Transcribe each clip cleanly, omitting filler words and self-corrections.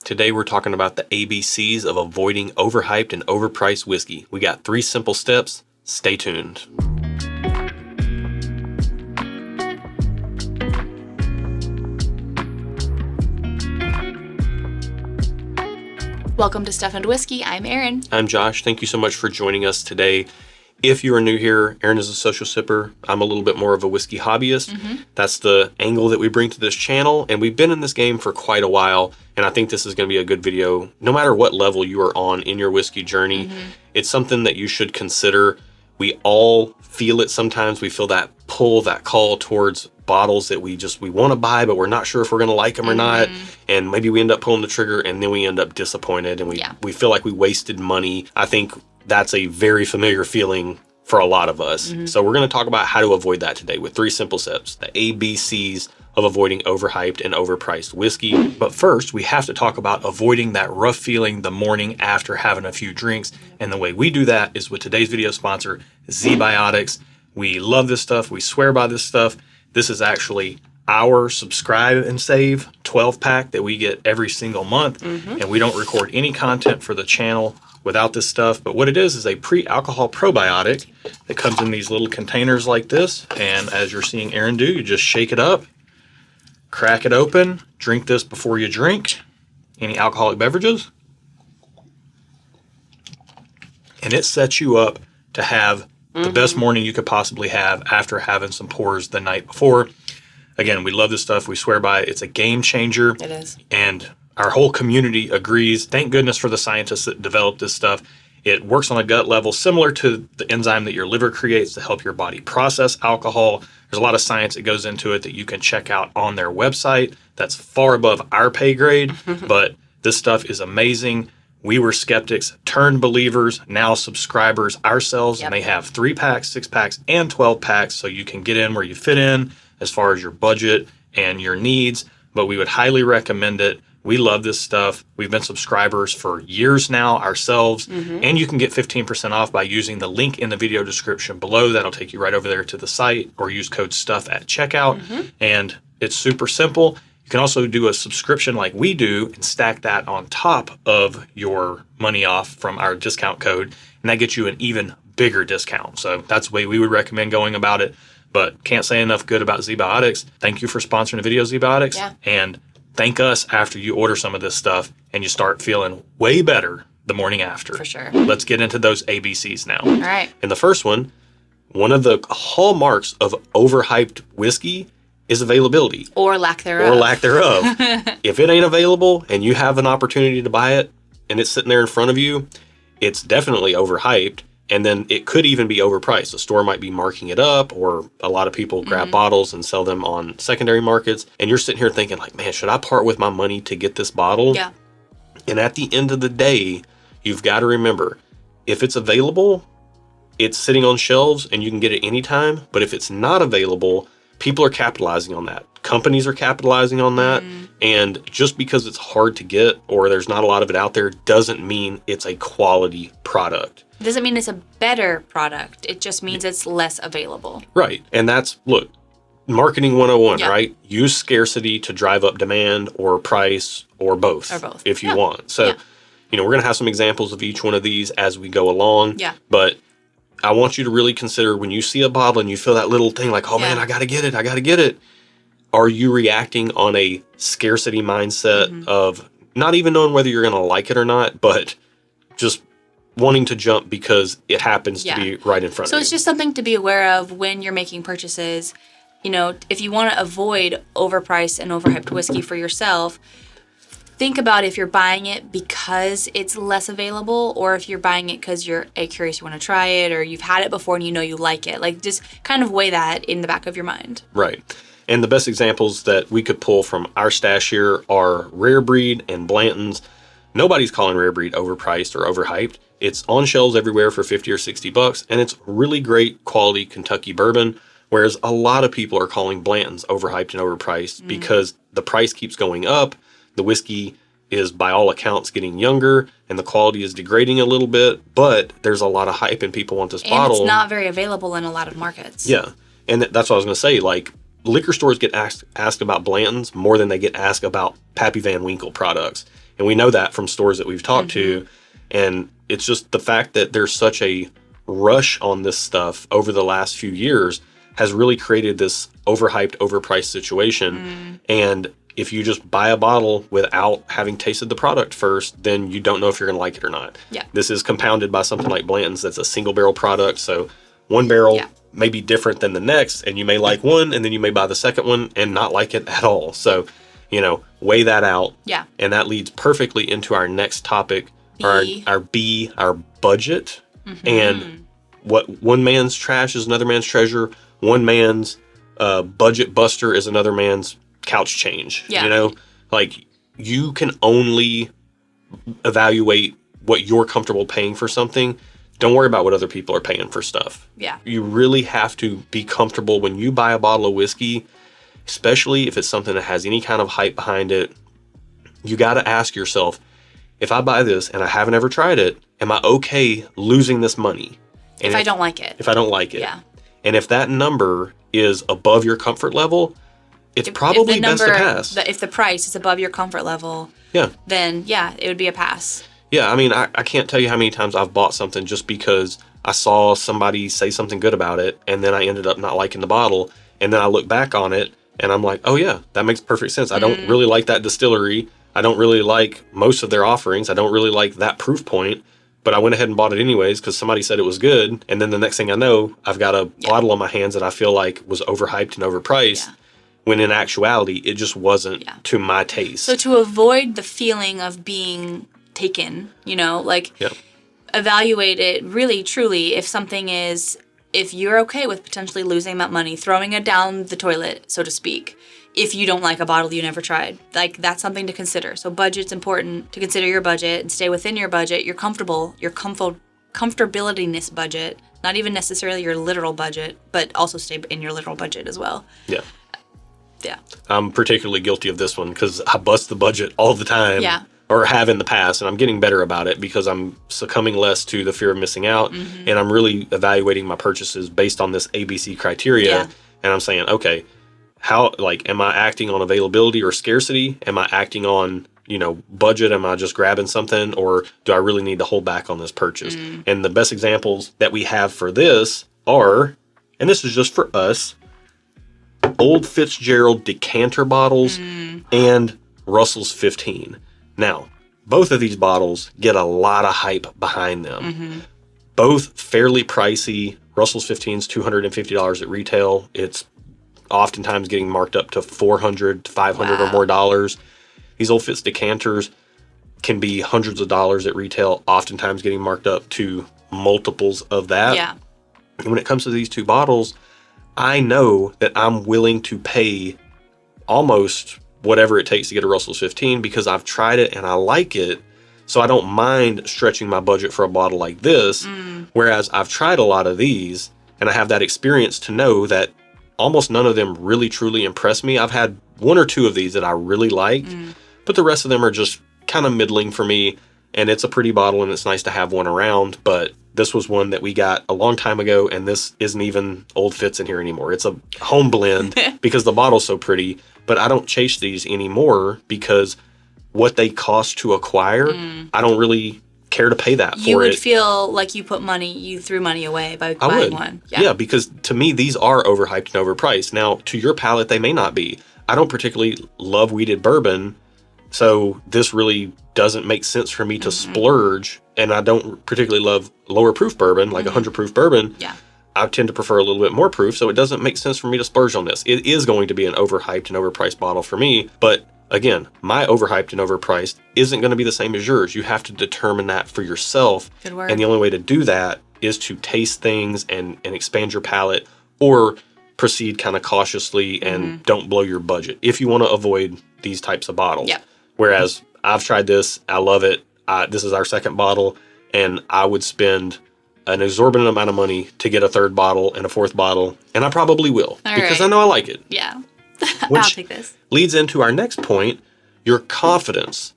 Today we're talking about the ABCs of avoiding overhyped and overpriced whiskey. We got 3 simple steps. Stay tuned. Welcome to Stuff and Whiskey. I'm Erin. I'm Josh. Thank you so much for joining us today. If you are new here, Erin is a social sipper. I'm a little bit more of a whiskey hobbyist. That's the angle that we bring to this channel, and we've been in this game for quite a while, and I think this is going to be a good video. No matter what level you are on in your whiskey journey, it's something that you should consider. We all feel it sometimes. We feel that pull, that call towards bottles that we want to buy, but we're not sure if we're going to like them or not. And maybe we end up pulling the trigger and then we end up disappointed and we feel like we wasted money. I think that's a very familiar feeling for a lot of us. So we're going to talk about how to avoid that today with 3 simple steps, the ABCs of avoiding overhyped and overpriced whiskey. But first, we have to talk about avoiding that rough feeling the morning after having a few drinks. And the way we do that is with today's video sponsor, ZBiotics. We love this stuff. We swear by this stuff. This is actually our subscribe and save 12-pack that we get every single month. And we don't record any content for the channel without this stuff. But what it is a pre-alcohol probiotic that comes in these little containers like this. And as you're seeing Erin do, you just shake it up, crack it open, drink this before you drink any alcoholic beverages. And it sets you up to have the best morning you could possibly have after having some pours the night before. Again, we love this stuff. We swear by it. It's a game changer. It is. And our whole community agrees. Thank goodness for the scientists that developed this stuff. It works on a gut level, similar to the enzyme that your liver creates to help your body process alcohol. There's a lot of science that goes into it that you can check out on their website. That's far above our pay grade, but this stuff is amazing. We were skeptics, turned believers, now subscribers ourselves, and they have 3-packs, 6-packs, and 12-packs, so you can get in where you fit in as far as your budget and your needs, but we would highly recommend it. We love this stuff. We've been subscribers for years now ourselves, and you can get 15% off by using the link in the video description below. That'll take you right over there to the site, or use code STUFF at checkout, and it's super simple. You can also do a subscription like we do and stack that on top of your money off from our discount code, and that gets you an even bigger discount. So that's the way we would recommend going about it, but can't say enough good about ZBiotics. Thank you for sponsoring the video, ZBiotics, and thank us after you order some of this stuff and you start feeling way better the morning after. For sure. Let's get into those ABCs now. All right. And the first one of the hallmarks of overhyped whiskey is availability. Or lack thereof. Or lack thereof. If it ain't available and you have an opportunity to buy it and it's sitting there in front of you, it's definitely overhyped. And then it could even be overpriced. The store might be marking it up, or a lot of people grab bottles and sell them on secondary markets. And you're sitting here thinking like, man, should I part with my money to get this bottle? Yeah. And at the end of the day, you've got to remember, if it's available, it's sitting on shelves and you can get it anytime. But if it's not available, people are capitalizing on that. Companies are capitalizing on that. And just because it's hard to get or there's not a lot of it out there doesn't mean it's a quality product. It doesn't mean it's a better product. It just means it's less available. Right. And that's, look, marketing 101, right? Use scarcity to drive up demand or price or both. Or both. If you want. So, you know, we're going to have some examples of each one of these as we go along. Yeah. But I want you to really consider when you see a bottle and you feel that little thing like, oh man, I got to get it. Are you reacting on a scarcity mindset of not even knowing whether you're going to like it or not, but just wanting to jump because it happens to be right in front of you? So it's just something to be aware of when you're making purchases. You know, if you want to avoid overpriced and overhyped whiskey for yourself, think about if you're buying it because it's less available, or if you're buying it because you're curious, you want to try it, or you've had it before and you know you like it. Like, just kind of weigh that in the back of your mind. Right. And the best examples that we could pull from our stash here are Rare Breed and Blanton's. Nobody's calling Rare Breed overpriced or overhyped. It's on shelves everywhere for $50 or $60, and it's really great quality Kentucky bourbon, whereas a lot of people are calling Blanton's overhyped and overpriced because the price keeps going up. The whiskey is, by all accounts, getting younger, and the quality is degrading a little bit, but there's a lot of hype and people want this bottle. And it's not very available in a lot of markets. Yeah, and that's what I was going to say. Like, liquor stores get asked about Blanton's more than they get asked about Pappy Van Winkle products. And we know that from stores that we've talked to. And it's just the fact that there's such a rush on this stuff over the last few years has really created this overhyped, overpriced situation. And if you just buy a bottle without having tasted the product first, then you don't know if you're going to like it or not. Yeah. This is compounded by something like Blanton's that's a single barrel product. So one barrel may be different than the next, and you may like one, and then you may buy the second one and not like it at all. So, you know, weigh that out. Yeah. And that leads perfectly into our next topic, our budget. And what one man's trash is another man's treasure. One man's budget buster is another man's couch change. Yeah. You know, like you can only evaluate what you're comfortable paying for something. Don't worry about what other people are paying for stuff. Yeah. You really have to be comfortable when you buy a bottle of whiskey, especially if it's something that has any kind of hype behind it. You got to ask yourself, if I buy this and I haven't ever tried it, am I okay losing this money? And if I don't like it. If I don't like it. Yeah. And if that number is above your comfort level, it's probably best to pass. If the price is above your comfort level, then it would be a pass. Yeah, I mean, I can't tell you how many times I've bought something just because I saw somebody say something good about it, and then I ended up not liking the bottle, and then I look back on it, and I'm like, oh yeah, that makes perfect sense. I don't really like that distillery. I don't really like most of their offerings. I don't really like that proof point, but I went ahead and bought it anyways because somebody said it was good, and then the next thing I know, I've got a bottle on my hands that I feel like was overhyped and overpriced. Yeah. When in actuality, it just wasn't to my taste. So to avoid the feeling of being taken, you know, like evaluate it really, truly. If you're okay with potentially losing that money, throwing it down the toilet, so to speak, if you don't like a bottle you never tried, like that's something to consider. So budget's important, to consider your budget and stay within your budget, your comfortability-ness budget, not even necessarily your literal budget, but also stay in your literal budget as well. Yeah. Yeah. I'm particularly guilty of this one because I bust the budget all the time. Yeah. Or have in the past, and I'm getting better about it because I'm succumbing less to the fear of missing out, and I'm really evaluating my purchases based on this ABC criteria, and I'm saying, okay, am I acting on availability or scarcity? Am I acting on, budget? Am I just grabbing something, or do I really need to hold back on this purchase? And the best examples that we have for this are, and this is just for us, Old Fitzgerald decanter bottles and Russell's 15. Now, both of these bottles get a lot of hype behind them. Both fairly pricey. Russell's 15 is $250 at retail. It's oftentimes getting marked up to $400 to $500 or more dollars. These Old Fitz decanters can be hundreds of dollars at retail, oftentimes getting marked up to multiples of that. Yeah. And when it comes to these two bottles, I know that I'm willing to pay almost whatever it takes to get a Russell's 15 because I've tried it and I like it. So I don't mind stretching my budget for a bottle like this. Whereas I've tried a lot of these and I have that experience to know that almost none of them really truly impress me. I've had one or two of these that I really liked, but the rest of them are just kind of middling for me. And it's a pretty bottle and it's nice to have one around, but this was one that we got a long time ago, and this isn't even Old Fitz in here anymore. It's a home blend because the bottle's so pretty, but I don't chase these anymore because what they cost to acquire, I don't really care to pay that for it. You would feel like you threw money away by buying one. Yeah, because to me, these are overhyped and overpriced. Now, to your palate, they may not be. I don't particularly love wheated bourbon, so this really doesn't make sense for me to splurge, and I don't particularly love lower proof bourbon, like 100 proof bourbon. Yeah. I tend to prefer a little bit more proof, so it doesn't make sense for me to splurge on this. It is going to be an overhyped and overpriced bottle for me, but again, my overhyped and overpriced isn't going to be the same as yours. You have to determine that for yourself. Good word. And the only way to do that is to taste things and expand your palate, or proceed kind of cautiously and don't blow your budget if you want to avoid these types of bottles. Yeah. Whereas I've tried this, I love it. This is our second bottle, and I would spend an exorbitant amount of money to get a third bottle and a fourth bottle, and I probably will because I know I like it. Yeah. Which I'll take this. Leads into our next point, your confidence.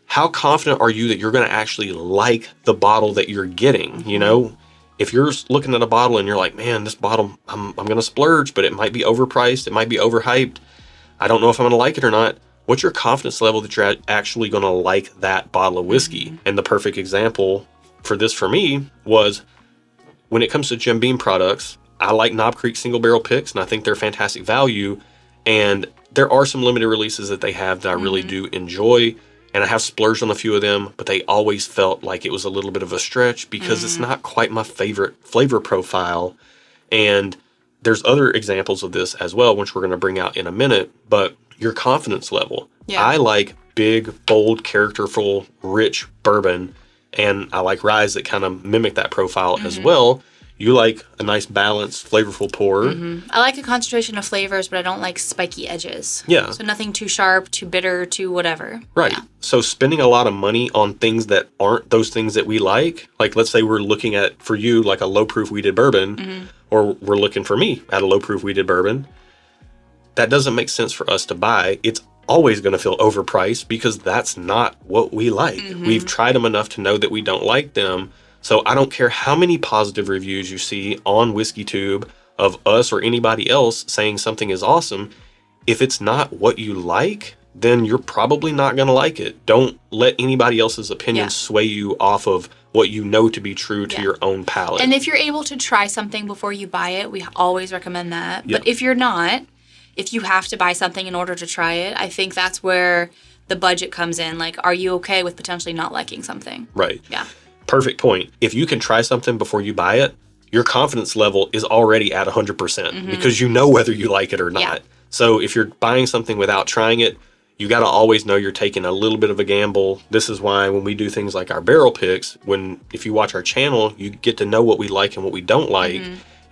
How confident are you that you're going to actually like the bottle that you're getting? You know, if you're looking at a bottle and you're like, man, this bottle, I'm going to splurge, but it might be overpriced. It might be overhyped. I don't know if I'm going to like it or not. what's your confidence level that you're actually going to like that bottle of whiskey? And the perfect example for this for me was when it comes to Jim Beam products, I like Knob Creek single barrel picks, and I think they're fantastic value. And there are some limited releases that they have that I really do enjoy. And I have splurged on a few of them, but they always felt like it was a little bit of a stretch because it's not quite my favorite flavor profile. And there's other examples of this as well, which we're going to bring out in a minute. But your confidence level. Yeah. I like big, bold, characterful, rich bourbon. And I like ryes that kind of mimic that profile as well. You like a nice balanced, flavorful pour. I like a concentration of flavors, but I don't like spiky edges. Yeah. So nothing too sharp, too bitter, too whatever. Right. Yeah. So spending a lot of money on things that aren't those things that we like let's say we're looking at, for you, like a low-proof wheated bourbon, or we're looking for me at a low-proof wheated bourbon, that doesn't make sense for us to buy. It's always going to feel overpriced because that's not what we like. We've tried them enough to know that we don't like them. So I don't care how many positive reviews you see on WhiskeyTube of us or anybody else saying something is awesome. If it's not what you like, then you're probably not going to like it. Don't let anybody else's opinion sway you off of what you know to be true to your own palate. And if you're able to try something before you buy it, we always recommend that. But if you're not, if you have to buy something in order to try it, I think that's where the budget comes in. Like, are you okay with potentially not liking something? Right. Yeah. Perfect point. If you can try something before you buy it, your confidence level is already at 100% because you know whether you like it or not. Yeah. So if you're buying something without trying it, you got to always know you're taking a little bit of a gamble. This is why when we do things like our barrel picks, if you watch our channel, you get to know what we like and what we don't like.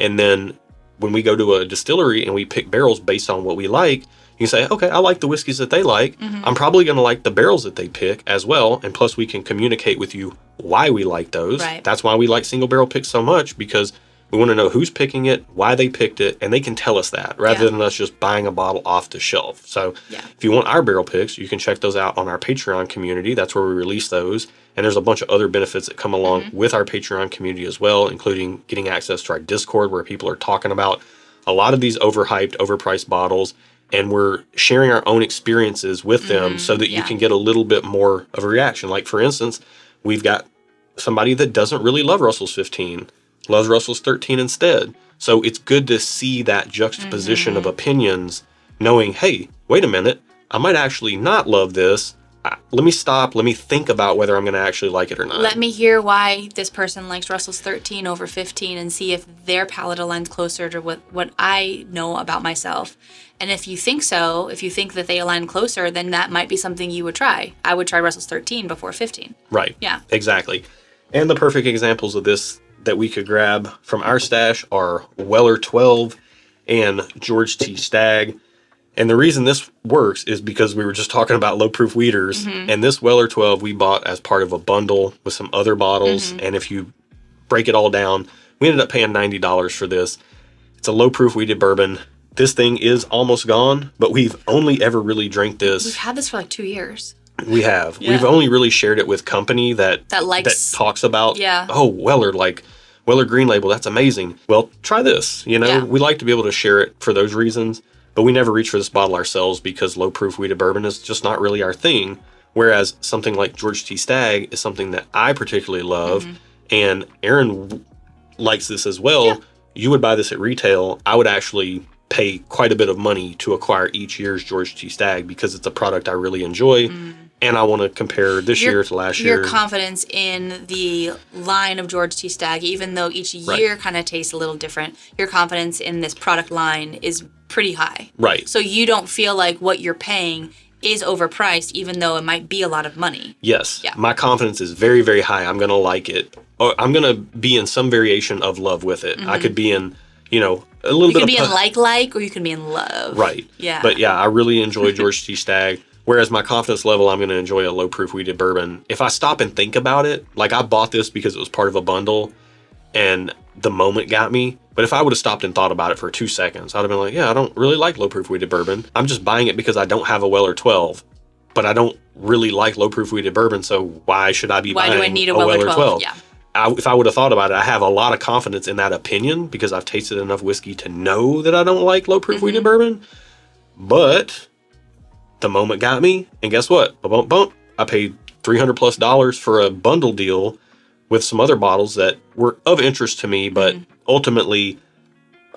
And then when we go to a distillery and we pick barrels based on what we like, you can say, okay, I like the whiskeys that they like. I'm probably going to like the barrels that they pick as well. And plus we can communicate with you why we like those. Right. That's why we like single barrel picks so much, because we want to know who's picking it, why they picked it, and they can tell us that rather than us just buying a bottle off the shelf. So if you want our barrel picks, you can check those out on our Patreon community. That's where we release those. And there's a bunch of other benefits that come along with our Patreon community as well, including getting access to our Discord where people are talking about a lot of these overhyped, overpriced bottles. And we're sharing our own experiences with them so that you can get a little bit more of a reaction. Like, for instance, we've got somebody that doesn't really love Russell's 15, loves Russell's 13 instead. So it's good to see that juxtaposition of opinions, knowing, hey, wait a minute, I might actually not love this. Let me stop. Let me think about whether I'm going to actually like it or not. Let me hear why this person likes Russell's 13 over 15 and see if their palate aligns closer to what I know about myself. And if you think so, if you think that they align closer, then that might be something you would try. I would try Russell's 13 before 15. Right. Yeah. Exactly. And the perfect examples of this that we could grab from our stash are Weller 12 and George T. Stagg. And the reason this works is because we were just talking about low-proof wheaters. And this Weller 12 we bought as part of a bundle with some other bottles. And if you break it all down, we ended up paying $90 for this. It's a low-proof wheated bourbon. This thing is almost gone, but we've only ever really drank this. We've had this for like 2 years. We have. Yeah. We've only really shared it with company that talks about, oh, Weller, like Weller Green Label, that's amazing. Well, try this. You know, we like to be able to share it for those reasons. But we never reach for this bottle ourselves because low-proof wheated bourbon is just not really our thing. Whereas something like George T. Stagg is something that I particularly love. And Aaron likes this as well. Yeah. You would buy this at retail. I would actually pay quite a bit of money to acquire each year's George T. Stagg because it's a product I really enjoy. And I want to compare this year to last year. Your confidence in the line of George T. Stagg, even though each year kind of tastes a little different, your confidence in this product line is pretty high. Right. So you don't feel like what you're paying is overpriced, even though it might be a lot of money. Yes. Yeah. My confidence is very, very high. I'm going to like it. Or I'm going to be in some variation of love with it. I could be in, a little bit of... You could be in like, or you could be in love. Right. Yeah. But yeah, I really enjoy George T. Stagg. Whereas my confidence level, I'm going to enjoy a low-proof wheated bourbon. If I stop and think about it, like I bought this because it was part of a bundle and the moment got me. But if I would have stopped and thought about it for 2 seconds, I'd have been like, yeah, I don't really like low-proof wheated bourbon. I'm just buying it because I don't have a Weller 12. But I don't really like low-proof wheated bourbon, so why should I be buying do I need a Weller 12? Yeah. If I would have thought about it, I have a lot of confidence in that opinion because I've tasted enough whiskey to know that I don't like low-proof wheated bourbon. But the moment got me. And guess what? Bump, bump. I paid $300+ for a bundle deal with some other bottles that were of interest to me, but ultimately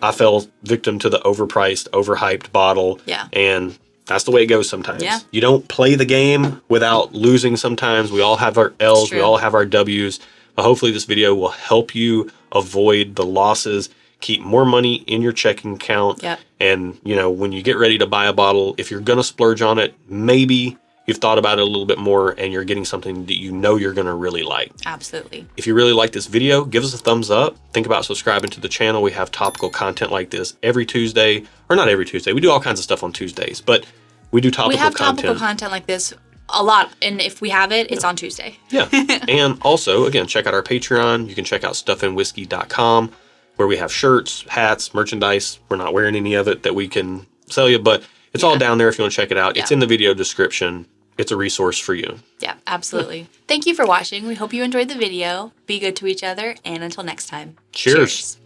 I fell victim to the overpriced, overhyped bottle. Yeah. And that's the way it goes sometimes. Yeah. You don't play the game without losing sometimes. We all have our L's, we all have our W's. But hopefully this video will help you avoid the losses, keep more money in your checking account. Yep. And, you know, when you get ready to buy a bottle, if you're going to splurge on it, maybe you've thought about it a little bit more and you're getting something that you know you're going to really like. Absolutely. If you really like this video, give us a thumbs up. Think about subscribing to the channel. We have topical content like this every Tuesday, or not every Tuesday. We do all kinds of stuff on Tuesdays, but we do topical content. We have topical content like this a lot, and if we have it, it's on Tuesday. Yeah. And also, again, check out our Patreon. You can check out stuffandwhiskey.com, where we have shirts, hats, merchandise. We're not wearing any of it that we can sell you, but it's all down there if you want to check it out. It's in the video description. It's a resource for you. Yeah, absolutely. Thank you for watching. We hope you enjoyed the video. Be good to each other, and until next time. Cheers.